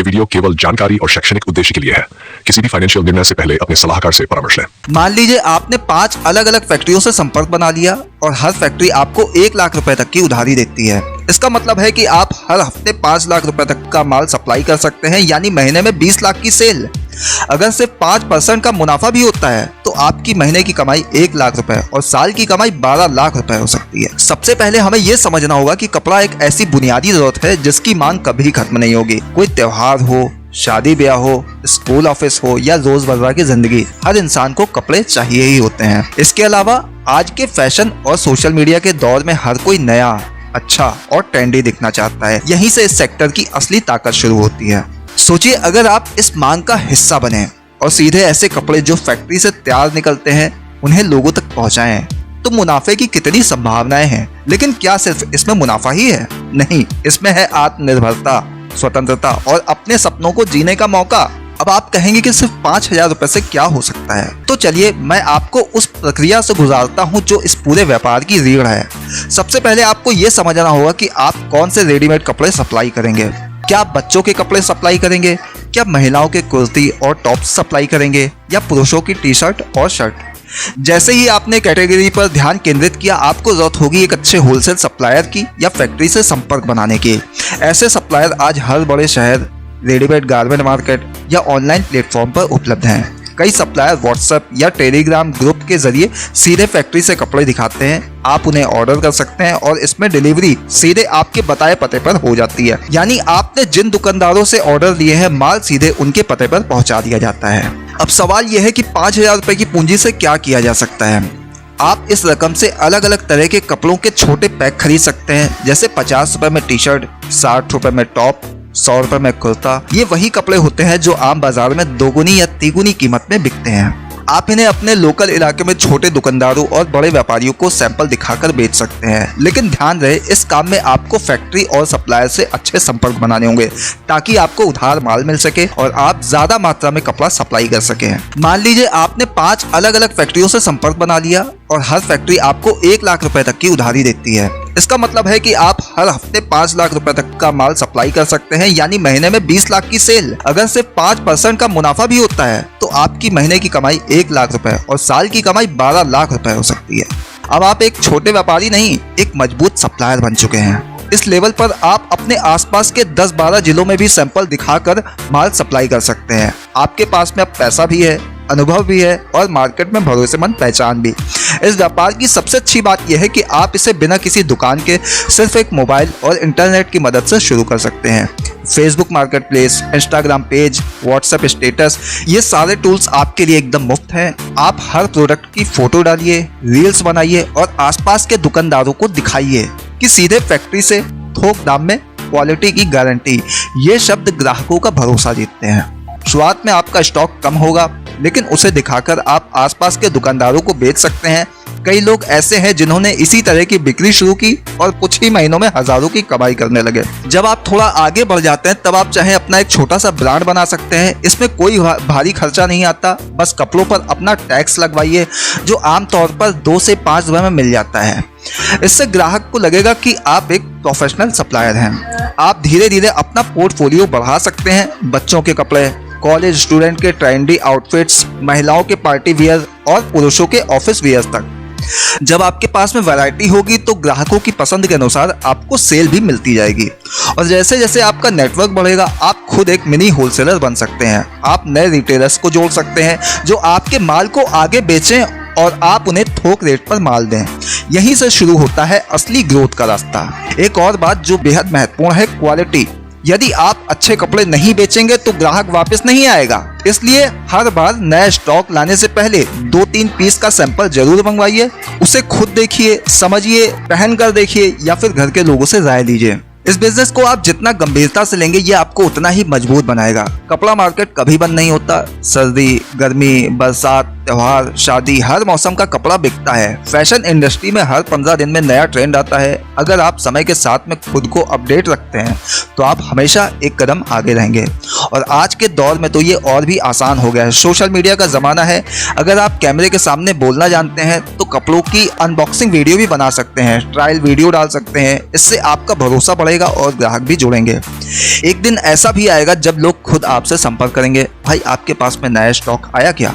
Video केवल जानकारी और शैक्षणिक उद्देश्य के लिए है। किसी भी फाइनेंशियल निर्णय से पहले अपने सलाहकार से परामर्श लें। मान लीजिए आपने 5 अलग अलग फैक्ट्रियों से संपर्क बना लिया और हर फैक्ट्री आपको 1 लाख रुपए तक की उधारी देती है। इसका मतलब है कि आप हर हफ्ते 5 लाख रुपए तक का माल सप्लाई कर सकते हैं, यानी महीने में 20 लाख की सेल। अगर सिर्फ 5% का मुनाफा भी होता है तो आपकी महीने की कमाई 1 लाख रुपए और साल की कमाई 12 लाख रुपए हो सकती है। सबसे पहले हमें यह समझना होगा कि कपड़ा एक ऐसी बुनियादी जरूरत है जिसकी मांग कभी खत्म नहीं होगी। कोई त्योहार हो, शादी ब्याह हो, स्कूल ऑफिस हो या रोजमर्रा की जिंदगी, हर इंसान को कपड़े चाहिए ही होते हैं। इसके अलावा आज के फैशन और सोशल मीडिया के दौर में हर कोई नया, अच्छा और ट्रेंडी दिखना चाहता है। यहीं से इस सेक्टर की असली ताकत शुरू होती है। सोचिए अगर आप इस मांग का हिस्सा बने और सीधे ऐसे कपड़े जो फैक्ट्री से तैयार निकलते हैं उन्हें लोगों तक पहुंचाएं, तो मुनाफे की कितनी संभावनाएं हैं। लेकिन क्या सिर्फ इसमें मुनाफा ही है? नहीं, इसमें है आत्मनिर्भरता, स्वतंत्रता और अपने सपनों को जीने का मौका। अब आप कहेंगे कि सिर्फ 5,000 रुपए से क्या हो सकता है? तो चलिए मैं आपको उस प्रक्रिया से गुजारता हूं जो इस पूरे व्यापार की रीढ़ है। सबसे पहले आपको ये समझना होगा कि आप कौन से रेडीमेड कपड़े सप्लाई करेंगे। क्या आप बच्चों के कपड़े सप्लाई करेंगे? क्या महिलाओं के कुर्ती और टॉप्स सप्लाई करेंगे या पुरुषों की टी शर्ट और शर्ट? जैसे ही आपने कैटेगरी पर ध्यान केंद्रित किया, आपको जरूरत होगी एक अच्छे होलसेल सप्लायर की या फैक्ट्री से संपर्क बनाने की। ऐसे सप्लायर आज हर बड़े शहर, रेडीमेड गारमेंट मार्केट या ऑनलाइन प्लेटफॉर्म पर उपलब्ध हैं। कई सप्लायर व्हाट्सएप या टेलीग्राम ग्रुप के जरिए सीधे फैक्ट्री से कपड़े दिखाते हैं। आप उन्हें ऑर्डर कर सकते हैं और इसमें डिलीवरी सीधे आपके बताए पते पर हो जाती है। यानी आपने जिन दुकानदारों से ऑर्डर लिए हैं, माल सीधे उनके पते पर पहुंचा दिया जाता है। अब सवाल यह है कि 5,000 रुपए की पूंजी से क्या किया जा सकता है? आप इस रकम से अलग अलग तरह के कपड़ों के छोटे पैक खरीद सकते हैं, जैसे 50 रुपए में टी शर्ट, 60 रुपए में टॉप, 100 रुपए में कुर्ता। ये वही कपड़े होते हैं जो आम बाजार में दोगुनी या तिगुनी कीमत में बिकते हैं। आप इन्हें अपने लोकल इलाके में छोटे दुकानदारों और बड़े व्यापारियों को सैंपल दिखाकर बेच सकते हैं। लेकिन ध्यान रहे, इस काम में आपको फैक्ट्री और सप्लायर से अच्छे संपर्क बनाने होंगे ताकि आपको उधार माल मिल सके और आप ज्यादा मात्रा में कपड़ा सप्लाई कर सकें। मान लीजिए आपने 5 अलग अलग फैक्ट्रियों से संपर्क बना लिया और हर फैक्ट्री आपको 1 लाख रुपए तक की उधारी देती है। इसका मतलब है कि आप हर हफ्ते 5 लाख रुपए तक का माल सप्लाई कर सकते हैं, यानी महीने में 20 लाख की सेल। अगर सिर्फ 5% का मुनाफा भी होता है तो आपकी महीने की कमाई 1 लाख रुपए और साल की कमाई 12 लाख रुपए हो सकती है। अब आप एक छोटे व्यापारी नहीं, एक मजबूत सप्लायर बन चुके हैं। इस लेवल पर आप अपने आसपास के 10-12 जिलों में भी सैंपल दिखाकर माल सप्लाई कर सकते हैं। आपके पास में अब पैसा भी है, अनुभव भी है और मार्केट में भरोसेमंद पहचान भी। इस व्यापार की सबसे अच्छी बात यह है कि आप इसे बिना किसी दुकान के सिर्फ एक मोबाइल और इंटरनेट की मदद से शुरू कर सकते हैं। Facebook market place, Instagram page, WhatsApp status, ये सारे टूल्स आपके लिए एकदम मुफ्त हैं। आप हर प्रोडक्ट की फोटो डालिए, रील्स बनाइए और आसपास के दुकानदारों को दिखाइए कि सीधे फैक्ट्री से थोक दाम में क्वालिटी की गारंटी। ये शब्द ग्राहकों का भरोसा जीतते हैं। शुरुआत में आपका स्टॉक कम होगा, लेकिन उसे दिखाकर आप आसपास के दुकानदारों को बेच सकते हैं। कई लोग ऐसे हैं जिन्होंने इसी तरह की बिक्री शुरू की और कुछ ही महीनों में हजारों की कमाई करने लगे। जब आप थोड़ा आगे बढ़ जाते हैं तब आप चाहे अपना एक छोटा सा ब्रांड बना सकते हैं। इसमें कोई भारी खर्चा नहीं आता, बस कपड़ों पर अपना टैक्स लगवाइए जो आमतौर पर 2 से 5 रुपए में मिल जाता है। इससे ग्राहक को लगेगा कि आप एक प्रोफेशनल सप्लायर हैं। आप धीरे धीरे अपना पोर्टफोलियो बढ़ा सकते हैं। बच्चों के कपड़े, कॉलेज स्टूडेंट के ट्रेंडी आउटफिट्स, महिलाओं के पार्टी वियर और पुरुषों के ऑफिस वियर तक। जब आपके पास में वैरायटी होगी तो ग्राहकों की पसंद के अनुसार आपको सेल भी मिलती जाएगी। और जैसे जैसे आपका नेटवर्क बढ़ेगा, आप खुद एक मिनी होलसेलर बन सकते हैं। आप नए रिटेलर्स को जोड़ सकते हैं जो आपके माल को आगे बेचें और आप उन्हें थोक रेट पर माल दें। यहीं से शुरू होता है असली ग्रोथ का रास्ता। एक और बात जो बेहद महत्वपूर्ण है, क्वालिटी। यदि आप अच्छे कपड़े नहीं बेचेंगे तो ग्राहक वापस नहीं आएगा। इसलिए हर बार नया स्टॉक लाने से पहले 2-3 पीस का सैंपल जरूर मंगवाइए। उसे खुद देखिए, समझिए, पहन कर देखिए या फिर घर के लोगों से राय लीजिए। इस बिजनेस को आप जितना गंभीरता से लेंगे ये आपको उतना ही मजबूत बनाएगा। कपड़ा मार्केट कभी बंद नहीं होता। सर्दी, गर्मी, बरसात, त्योहार, शादी, हर मौसम का कपड़ा बिकता है। फैशन इंडस्ट्री में हर 15 दिन में नया ट्रेंड आता है। अगर आप समय के साथ में खुद को अपडेट रखते हैं तो आप हमेशा एक कदम आगे रहेंगे। और आज के दौर में तो ये और भी आसान हो गया है। सोशल मीडिया का जमाना है। अगर आप कैमरे के सामने बोलना जानते हैं तो कपड़ों की अनबॉक्सिंग वीडियो भी बना सकते हैं, ट्रायल वीडियो डाल सकते हैं। इससे आपका भरोसा बढ़ेगा और ग्राहक भी जुड़ेंगे। एक दिन ऐसा भी आएगा जब लोग खुद आपसे संपर्क करेंगे, भाई आपके पास में नया स्टॉक आया क्या।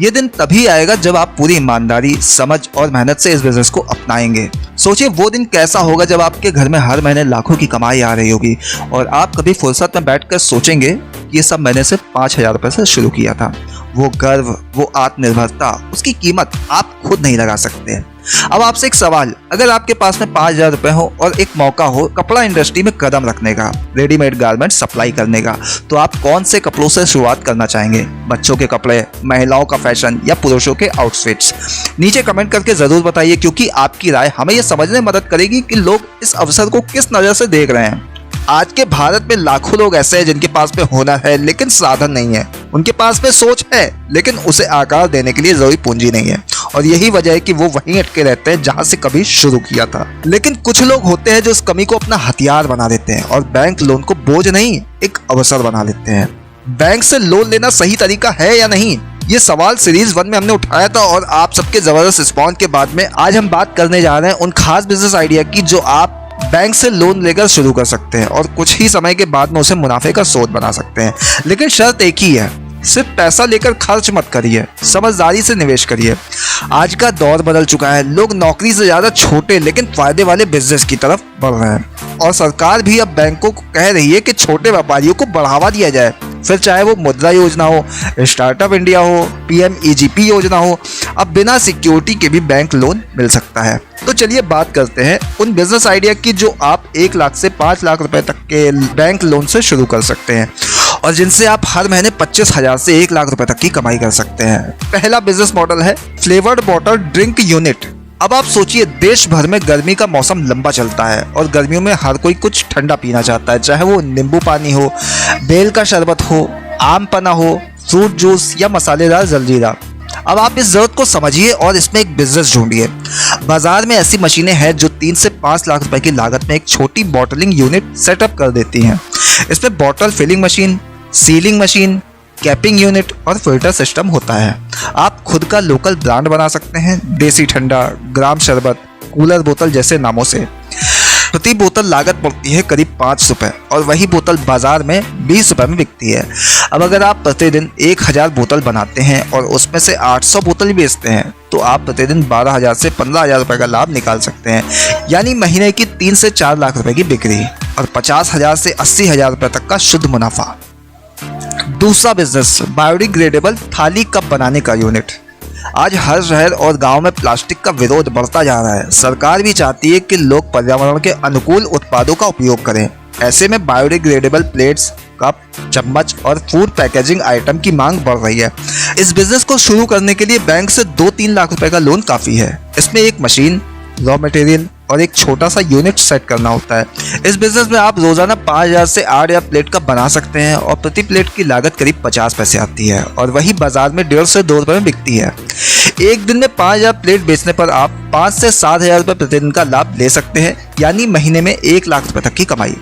ये दिन तभी आएगा जब आप पूरी ईमानदारी, समझ और मेहनत से इस बिजनेस को अपनाएंगे। सोचिए वो दिन कैसा होगा जब आपके घर में हर महीने लाखों की कमाई आ रही होगी और आप कभी फुर्सत में बैठकर सोचेंगे कि ये सब मैंने सिर्फ 5,000 रुपए से शुरू किया था। वो गर्व, वो आत्मनिर्भरता, उसकी कीमत आप खुद नहीं लगा सकते। अब आपसे एक सवाल, अगर आपके पास में 5,000 रुपए हो और एक मौका हो कपड़ा इंडस्ट्री में कदम रखने का, रेडीमेड गारमेंट सप्लाई करने का, तो आप कौन से कपड़ों से शुरुआत करना चाहेंगे? बच्चों के कपड़े, महिलाओं का फैशन या पुरुषों के आउटफिट्स? नीचे कमेंट करके जरूर बताइए, क्योंकि आपकी राय हमें यह समझने में मदद करेगी कि लोग इस अवसर को किस नजर से देख रहे हैं। आज के भारत में लाखों लोग ऐसे हैं जिनके पास में हुनर है लेकिन साधन नहीं है। उनके पास में सोच है लेकिन उसे आकार देने के लिए जरूरी पूंजी नहीं है, और यही वजह है कि वो वहीं अटके रहते हैं जहां से कभी शुरू किया था। लेकिन कुछ लोग होते हैं जो इस कमी को अपना हथियार बना देते हैं और बैंक लोन को बोझ नहीं, एक अवसर बना लेते हैं। बैंक से लोन लेना सही तरीका है या नहीं, ये सवाल सीरीज 1 में हमने उठाया था और आप सबके जबरदस्त रिस्पॉन्स के बाद में आज हम बात करने जा रहे हैं उन खास बिजनेस आइडिया की जो आप बैंक से लोन लेकर शुरू कर सकते हैं और कुछ ही समय के बाद में उसे मुनाफे का स्रोत बना सकते हैं। लेकिन शर्त एक ही है, सिर्फ पैसा लेकर खर्च मत करिए, समझदारी से निवेश करिए। आज का दौर बदल चुका है, लोग नौकरी से ज्यादा छोटे लेकिन फायदे वाले बिजनेस की तरफ बढ़ रहे हैं और सरकार भी अब बैंकों को कह रही है कि छोटे व्यापारियों को बढ़ावा दिया जाए। फिर चाहे वो मुद्रा योजना हो, स्टार्टअप इंडिया हो, PMEGP योजना हो, अब बिना सिक्योरिटी के भी बैंक लोन मिल सकता है। तो चलिए बात करते हैं उन बिजनेस आइडिया की जो आप 1 लाख से 5 लाख रुपए तक के बैंक लोन से शुरू कर सकते हैं और जिनसे आप हर महीने 25,000 से 1 लाख रुपए तक की कमाई कर सकते हैं। पहला बिजनेस मॉडल है फ्लेवर्ड वाटर ड्रिंक यूनिट। अब आप सोचिए, देश भर में गर्मी का मौसम लंबा चलता है और गर्मियों में हर कोई कुछ ठंडा पीना चाहता है, चाहे वो नींबू पानी हो, बेल का शरबत हो, आम पन्ना हो, फ्रूट जूस या मसालेदार जलजीरा। अब आप इस जरूरत को समझिए और इसमें एक बिजनेस ढूंढिए। बाजार में ऐसी मशीनें हैं जो 3 से 5 लाख रुपए की लागत में एक छोटी बॉटलिंग यूनिट सेटअप कर देती हैं। इसमें bottle filling machine, sealing machine, capping unit और फिल्टर सिस्टम होता है। आप खुद का लोकल ब्रांड बना सकते हैं, देसी ठंडा, ग्राम शरबत, कूलर बोतल जैसे नामों से। प्रति बोतल लागत पड़ती है करीब 5 रुपए और वही बोतल बाजार में 20 रुपए में बिकती है। अब अगर आप प्रतिदिन 1000 बोतल बनाते हैं और उसमें से 800 बोतल बेचते हैं तो आप प्रतिदिन 12,000 से 15,000 रुपए का लाभ निकाल सकते हैं, यानी महीने की 3 से 4 लाख रुपए की बिक्री और 50,000 से 80,000 रुपए तक का शुद्ध मुनाफा। दूसरा बिजनेस, बायोडिग्रेडेबल थाली कप बनाने का यूनिट। आज हर शहर और गांव में प्लास्टिक का विरोध बढ़ता जा रहा है। सरकार भी चाहती है कि लोग पर्यावरण के अनुकूल उत्पादों का उपयोग करें। ऐसे में बायोडिग्रेडेबल प्लेट्स, कप, चम्मच और फूड पैकेजिंग आइटम की मांग बढ़ रही है। इस बिजनेस को शुरू करने के लिए बैंक से 2-3 लाख रुपए का लोन काफी है। इसमें एक मशीन, रॉ मटेरियल और एक छोटा सा यूनिट सेट करना होता है। इस बिजनेस में आप रोजाना 5,000 से 8,000 प्लेट का बना सकते हैं और प्रति प्लेट की लागत करीब 50 पैसे आती है और वही बाजार में 1.5 से 2 रुपए में बिकती है। एक दिन में 5,000 प्लेट बेचने पर आप 5 से 7,000 रुपए प्रतिदिन का लाभ ले सकते हैं, यानी महीने में 1 लाख रुपए तक की कमाई।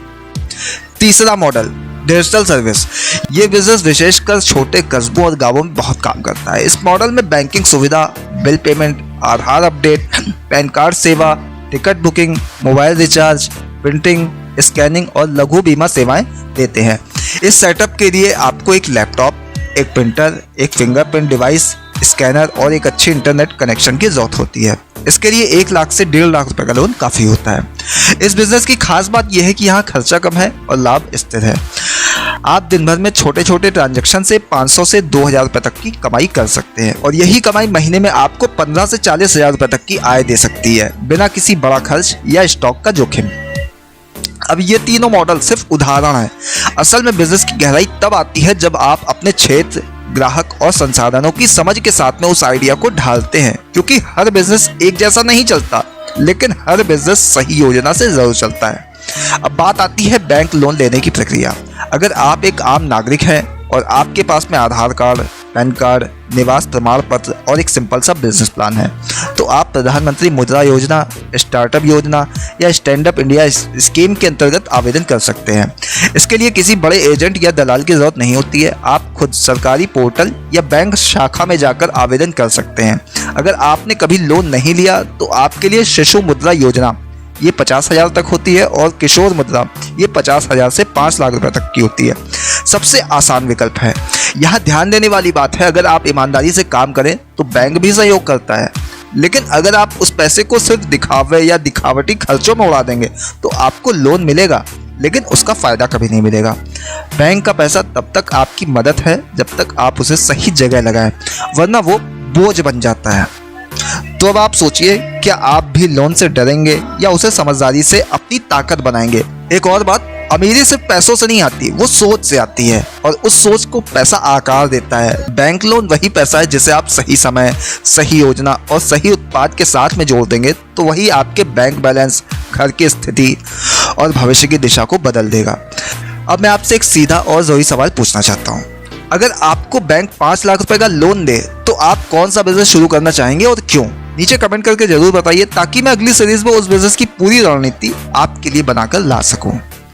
तीसरा मॉडल, डिजिटल सर्विस। ये बिजनेस विशेषकर छोटे कस्बों और गांवों में बहुत काम करता है। इस मॉडल में बैंकिंग सुविधा, बिल पेमेंट, आधार अपडेट, पैन कार्ड सेवा, ticket booking, mobile recharge, printing, scanning और लघु बीमा सेवाएं देते हैं। इस सेटअप के लिए आपको एक लैपटॉप, एक प्रिंटर, एक फिंगरप्रिंट डिवाइस, स्कैनर और एक अच्छी इंटरनेट कनेक्शन की जरूरत होती है। इसके लिए 1 लाख से 1.5 लाख रुपए का लोन काफी होता है। इस बिजनेस की खास बात यह है कि यहाँ खर्चा कम है और लाभ स्थिर है। आप दिन भर में छोटे छोटे ट्रांजैक्शन से 500 से 2,000 रुपए तक की कमाई कर सकते हैं और यही कमाई महीने में आपको 15 से 40,000 रुपए तक की आय दे सकती है, बिना किसी बड़ा खर्च या स्टॉक का जोखिम। अब ये तीनों मॉडल सिर्फ उदाहरण है। असल में बिजनेस की गहराई तब आती है जब आप अपने क्षेत्र, ग्राहक और संसाधनों की समझ के साथ में उस आइडिया को ढालते हैं, क्योंकि हर बिजनेस एक जैसा नहीं चलता, लेकिन हर बिजनेस सही योजना से जरूर चलता है। अब बात आती है बैंक लोन लेने की प्रक्रिया। अगर आप एक आम नागरिक हैं और आपके पास में आधार कार्ड, पैन कार्ड, निवास प्रमाण पत्र और एक सिंपल सा बिजनेस प्लान है, तो आप प्रधानमंत्री मुद्रा योजना, स्टार्टअप योजना या स्टैंड अप इंडिया स्कीम के अंतर्गत आवेदन कर सकते हैं। इसके लिए किसी बड़े एजेंट या दलाल की जरूरत नहीं होती है। आप खुद सरकारी पोर्टल या बैंक शाखा में जाकर आवेदन कर सकते हैं। अगर आपने कभी लोन नहीं लिया तो आपके लिए शिशु मुद्रा योजना ये 50,000 तक होती है और किशोर मुद्रा ये 50,000 से 5 लाख रुपए तक की होती है। सबसे आसान विकल्प है। यहाँ ध्यान देने वाली बात है, अगर आप ईमानदारी से काम करें तो बैंक भी सहयोग करता है, लेकिन अगर आप उस पैसे को सिर्फ दिखावे या दिखावटी खर्चों में उड़ा देंगे तो आपको लोन मिलेगा लेकिन उसका फायदा कभी नहीं मिलेगा। बैंक का पैसा तब तक आपकी मदद है जब तक आप उसे सही जगह लगाएं, वरना वो बोझ बन जाता है। तो अब आप सोचिए, क्या आप भी लोन से डरेंगे या उसे समझदारी से अपनी ताकत बनाएंगे? एक और बात, अमीरी सिर्फ पैसों से नहीं आती, वो सोच से आती है और उस सोच को पैसा आकार देता है। बैंक लोन वही पैसा है जिसे आप सही समय, सही योजना और सही उत्पाद के साथ में जोड़ देंगे तो वही आपके बैंक बैलेंस, घर की स्थिति और भविष्य की दिशा को बदल देगा। अब मैं आपसे एक सीधा और जरूरी सवाल पूछना चाहता हूँ। अगर आपको बैंक 5 लाख रुपए का लोन दे तो आप कौन सा बिजनेस शुरू करना चाहेंगे और क्यों? नीचे कमेंट करके जरूर बताइए ताकि मैं अगली सीरीज में उस बिजनेस की पूरी रणनीति आपके लिए बनाकर ला सकूं।